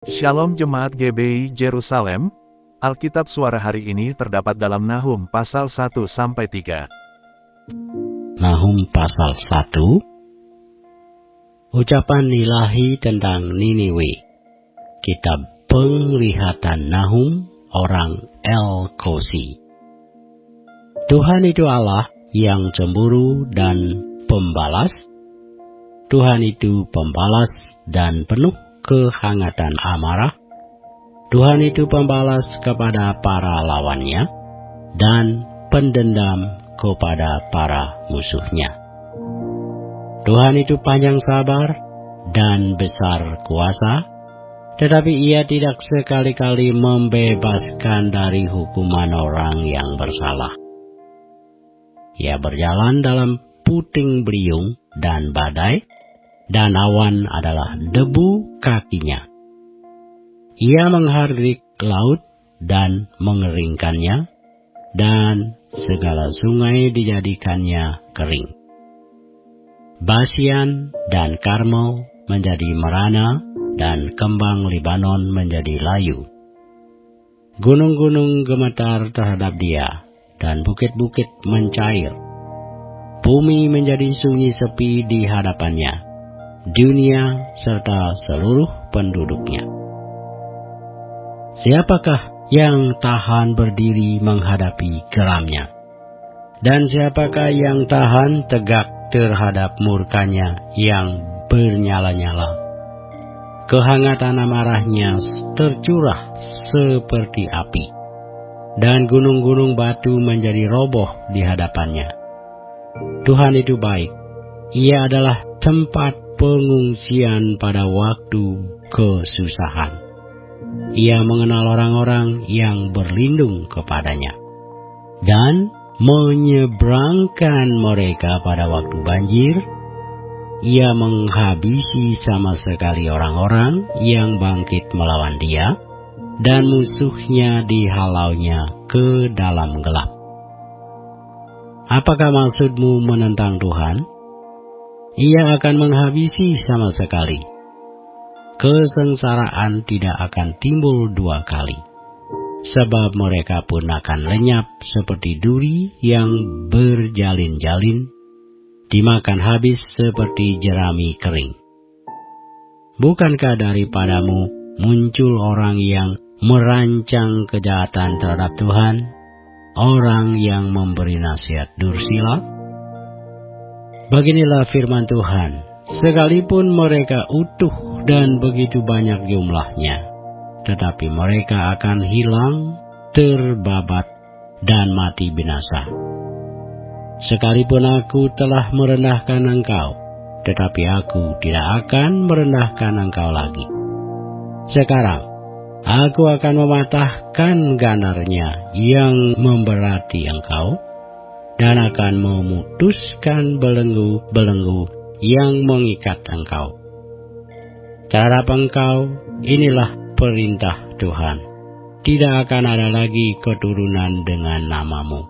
Shalom Jemaat GBI Jerusalem, Alkitab suara hari ini terdapat dalam Nahum pasal 1-3. Nahum pasal 1. Ucapan ilahi tentang Niniwe. Kitab Penglihatan Nahum orang El-Kosi. Tuhan itu Allah yang cemburu dan pembalas. Tuhan itu pembalas dan penuh kehangatan amarah. Tuhan itu pembalas kepada para lawannya dan pendendam kepada para musuhnya. Tuhan itu panjang sabar dan besar kuasa, tetapi Ia tidak sekali-kali membebaskan dari hukuman orang yang bersalah. Ia berjalan dalam puting beliung dan badai, dan awan adalah debu kakinya. Ia menghardik laut dan mengeringkannya, dan segala sungai dijadikannya kering. Basian dan Karmel menjadi merana, dan kembang Libanon menjadi layu. Gunung-gunung gemetar terhadap Dia, dan bukit-bukit mencair. Bumi menjadi sunyi sepi di hadapannya, dunia serta seluruh penduduknya. Siapakah yang tahan berdiri menghadapi geramnya? Dan siapakah yang tahan tegak terhadap murkanya yang bernyala-nyala? Kehangatan amarahnya tercurah seperti api, dan gunung-gunung batu menjadi roboh di hadapannya. Tuhan itu baik. Ia adalah tempat pengungsian pada waktu kesusahan. Ia mengenal orang-orang yang berlindung kepadanya, dan menyeberangkan mereka pada waktu banjir. Ia menghabisi sama sekali orang-orang yang bangkit melawan Dia, dan musuhnya dihalaunya ke dalam gelap. Apakah maksudmu menentang Tuhan? Ia akan menghabisi sama sekali. Kesengsaraan tidak akan timbul dua kali, sebab mereka pun akan lenyap seperti duri yang berjalin-jalin, dimakan habis seperti jerami kering. Bukankah daripadamu muncul orang yang merancang kejahatan terhadap Tuhan, orang yang memberi nasihat dursila? Beginilah firman Tuhan, sekalipun mereka utuh dan begitu banyak jumlahnya, tetapi mereka akan hilang, terbabat, dan mati binasa. Sekalipun aku telah merendahkan engkau, tetapi aku tidak akan merendahkan engkau lagi. Sekarang, aku akan mematahkan gandarnya yang memberati engkau, dan akan memutuskan belenggu-belenggu yang mengikat engkau. Terhadap engkau, inilah perintah Tuhan. Tidak akan ada lagi keturunan dengan namamu.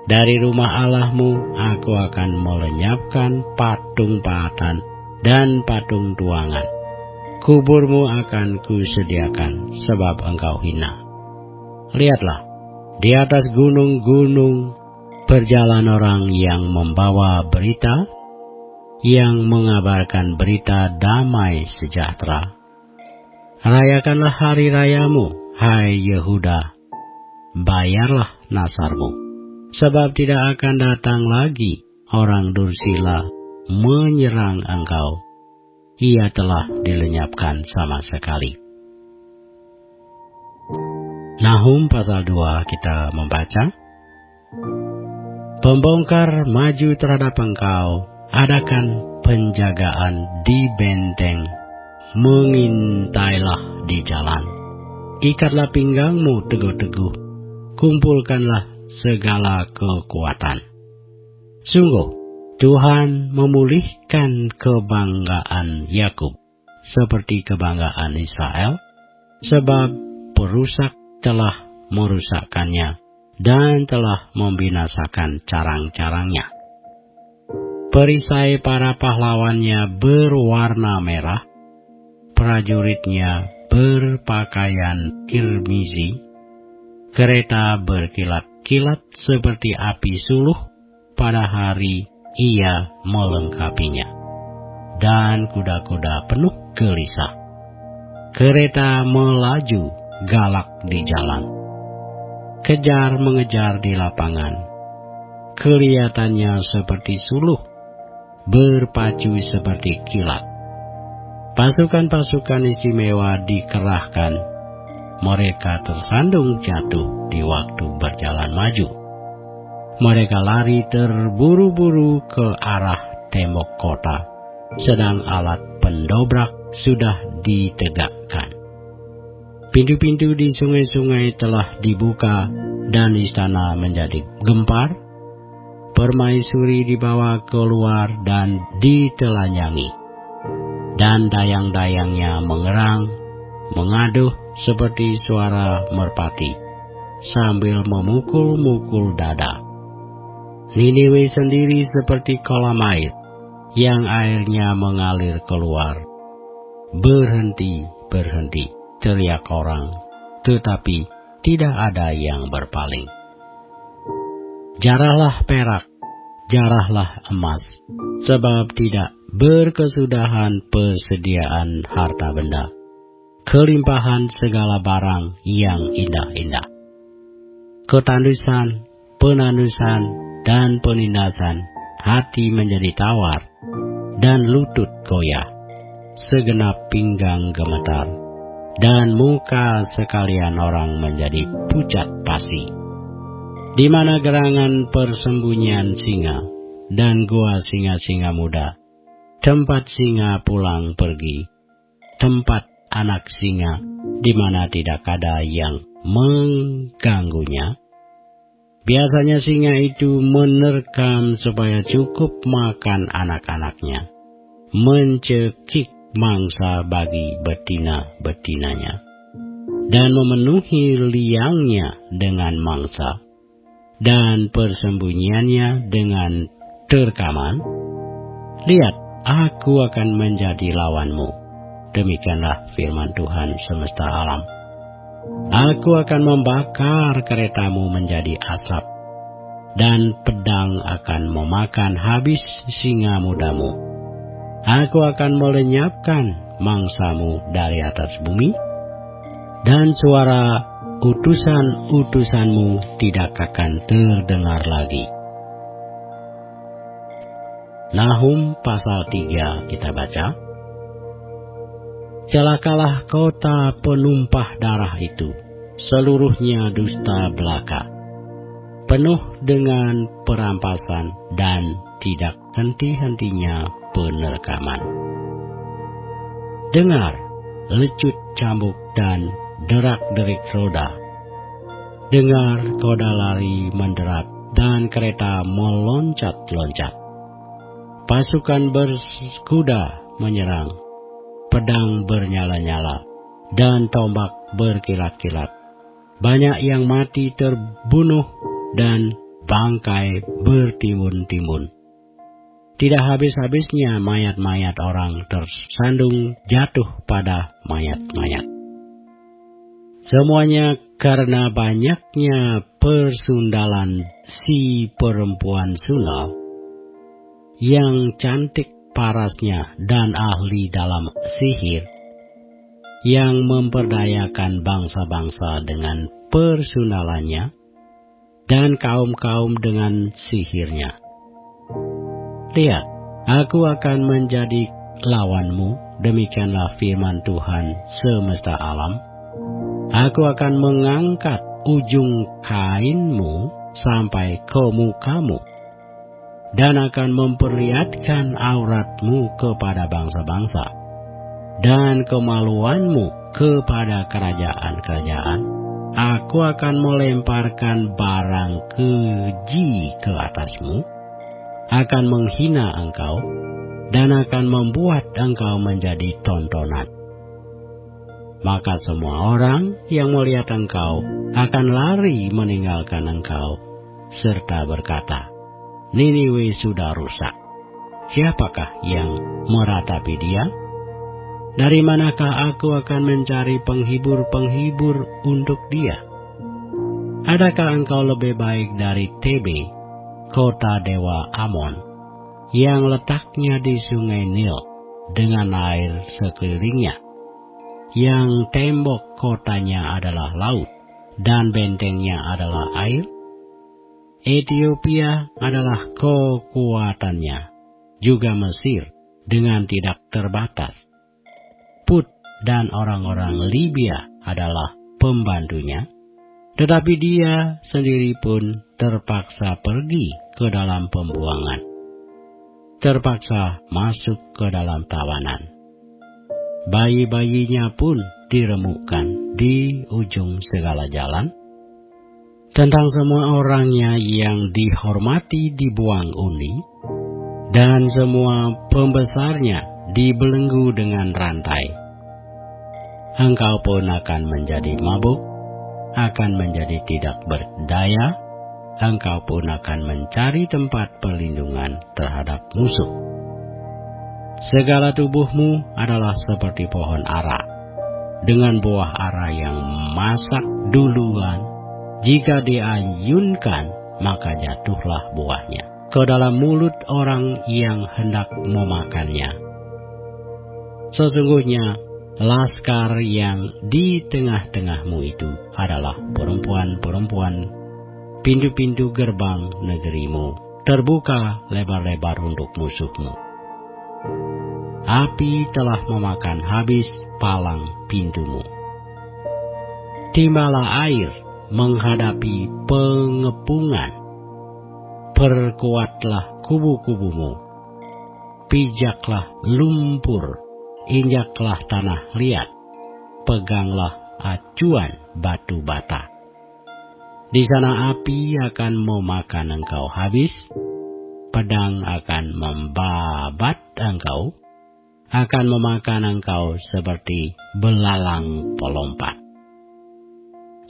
Dari rumah Allahmu aku akan melenyapkan patung pahatan dan patung tuangan. Kuburmu akan kusediakan sebab engkau hina. Lihatlah, di atas gunung-gunung berjalan orang yang membawa berita, yang mengabarkan berita damai sejahtera. Rayakanlah hari rayamu, hai Yehuda, bayarlah nasarmu, sebab tidak akan datang lagi orang dursila menyerang engkau. Ia telah dilenyapkan sama sekali. Nahum pasal 2 kita membaca. Pembongkar maju terhadap engkau, adakan penjagaan di benteng, mengintailah di jalan. Ikatlah pinggangmu teguh-teguh, kumpulkanlah segala kekuatan. Sungguh, Tuhan memulihkan kebanggaan Yakub, seperti kebanggaan Israel, sebab perusak telah merusakkannya, dan telah membinasakan carang-carangnya. Perisai para pahlawannya berwarna merah, prajuritnya berpakaian kirmizi, kereta berkilat-kilat seperti api suluh pada hari ia melengkapinya, dan kuda-kuda penuh gelisah. Kereta melaju galak di jalan, kejar mengejar di lapangan. Kelihatannya seperti suluh, berpacu seperti kilat. Pasukan-pasukan istimewa dikerahkan. Mereka tersandung jatuh di waktu berjalan maju. Mereka lari terburu-buru ke arah tembok kota, sedang alat pendobrak sudah ditegakkan. Pintu-pintu di sungai-sungai telah dibuka dan istana menjadi gempar. Permaisuri dibawa keluar dan ditelanjangi, dan dayang-dayangnya mengerang, mengaduh seperti suara merpati, sambil memukul-mukul dada. Niniwe sendiri seperti kolam air, yang airnya mengalir keluar. Berhenti, berhenti, teriak orang, tetapi tidak ada yang berpaling. Jarahlah perak, jarahlah emas, sebab tidak berkesudahan persediaan harta benda, kelimpahan segala barang yang indah-indah. Ketandusan, penandusan, dan penindasan, hati menjadi tawar, dan lutut goyah, segenap pinggang gemetar, dan muka sekalian orang menjadi pucat pasi. Di mana gerangan persembunyian singa dan gua singa-singa muda, tempat singa pulang pergi, tempat anak singa di mana tidak ada yang mengganggunya. Biasanya singa itu menerkam supaya cukup makan anak-anaknya, mencekik mangsa bagi betina-betinanya, dan memenuhi liangnya dengan mangsa, dan persembunyiannya dengan terkaman. Lihat, aku akan menjadi lawanmu. Demikianlah firman Tuhan semesta alam. Aku akan membakar keretamu menjadi asap, dan pedang akan memakan habis singa mudamu. Aku akan melenyapkan mangsamu dari atas bumi, dan suara utusan-utusanmu tidak akan terdengar lagi. Nahum pasal 3 kita baca. Celakalah kota penumpah darah itu, seluruhnya dusta belaka, penuh dengan perampasan dan tidak henti-hentinya penerkaman. Dengar, lecut cambuk dan derak-derik roda. Dengar, kuda lari menderap dan kereta meloncat-loncat. Pasukan berkuda menyerang, pedang bernyala-nyala, dan tombak berkilat-kilat. Banyak yang mati terbunuh dan bangkai bertimbun-timbun. Tidak habis-habisnya mayat-mayat orang tersandung jatuh pada mayat-mayat. Semuanya karena banyaknya persundalan si perempuan sundal, yang cantik parasnya dan ahli dalam sihir, yang memperdayakan bangsa-bangsa dengan persundalannya, dan kaum-kaum dengan sihirnya. Lihat, aku akan menjadi lawanmu, demikianlah firman Tuhan semesta alam. Aku akan mengangkat ujung kainmu sampai ke mukamu, dan akan memperlihatkan auratmu kepada bangsa-bangsa, dan kemaluanmu kepada kerajaan-kerajaan. Aku akan melemparkan barang keji ke atasmu, akan menghina engkau, dan akan membuat engkau menjadi tontonan. Maka semua orang yang melihat engkau akan lari meninggalkan engkau, serta berkata, Niniwe sudah rusak. Siapakah yang meratapi dia? Dari manakah aku akan mencari penghibur-penghibur untuk dia? Adakah engkau lebih baik dari Tebe, kota dewa Amon, yang letaknya di sungai Nil dengan air sekelilingnya, yang tembok kotanya adalah laut dan bentengnya adalah air? Ethiopia adalah kekuatannya, juga Mesir dengan tidak terbatas. Put dan orang-orang Libya adalah pembantunya, tetapi dia sendiri pun terpaksa pergi ke dalam pembuangan, terpaksa masuk ke dalam tawanan. Bayi-bayinya pun diremukkan di ujung segala jalan. Tentang semua orangnya yang dihormati dibuang undi, dan semua pembesarnya dibelenggu dengan rantai. Engkau pun akan menjadi mabuk, akan menjadi tidak berdaya, engkau pun akan mencari tempat perlindungan terhadap musuh. Segala tubuhmu adalah seperti pohon ara, dengan buah ara yang masak duluan. Jika diayunkan, maka jatuhlah buahnya ke dalam mulut orang yang hendak memakannya. Sesungguhnya, laskar yang di tengah-tengahmu itu adalah perempuan-perempuan. Pintu-pintu gerbang negerimu terbuka lebar-lebar untuk musuhmu. Api telah memakan habis palang pintumu. Timbalah air menghadapi pengepungan. Perkuatlah kubu-kubumu. Pijaklah lumpur, injaklah tanah liat, peganglah acuan batu bata. Di sana api akan memakan engkau habis, pedang akan membabat engkau, akan memakan engkau seperti belalang pelompat.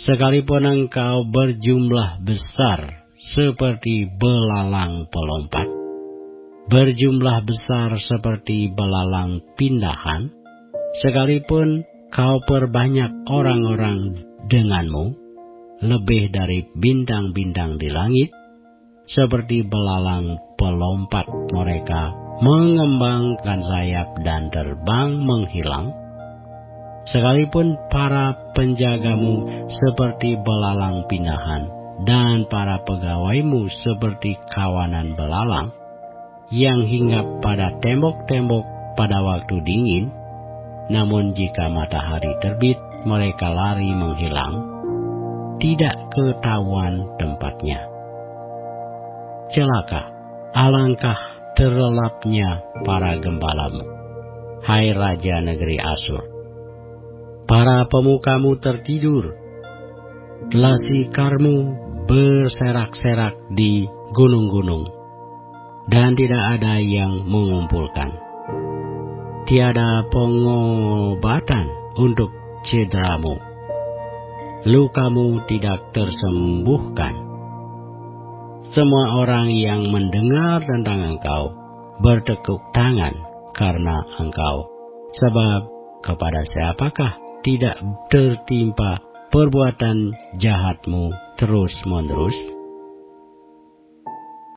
Sekalipun engkau berjumlah besar seperti belalang pelompat, berjumlah besar seperti belalang pindahan, sekalipun kau perbanyak orang-orang denganmu, lebih dari bintang-bintang di langit, seperti belalang pelompat mereka mengembangkan sayap dan terbang menghilang. Sekalipun para penjagamu seperti belalang pindahan, dan para pegawaimu seperti kawanan belalang, yang hinggap pada tembok-tembok pada waktu dingin, namun jika matahari terbit, mereka lari menghilang, tidak ketahuan tempatnya. Celaka, alangkah terlelapnya para gembalamu, hai Raja negeri Asyur. Para pemukamu tertidur, lasikarmu berserak-serak di gunung-gunung, dan tidak ada yang mengumpulkan. Tiada pengobatan untuk cederamu, lukamu tidak tersembuhkan. Semua orang yang mendengar tentang engkau bertekuk tangan karena engkau, sebab kepada siapakah tidak tertimpa perbuatan jahatmu terus-menerus?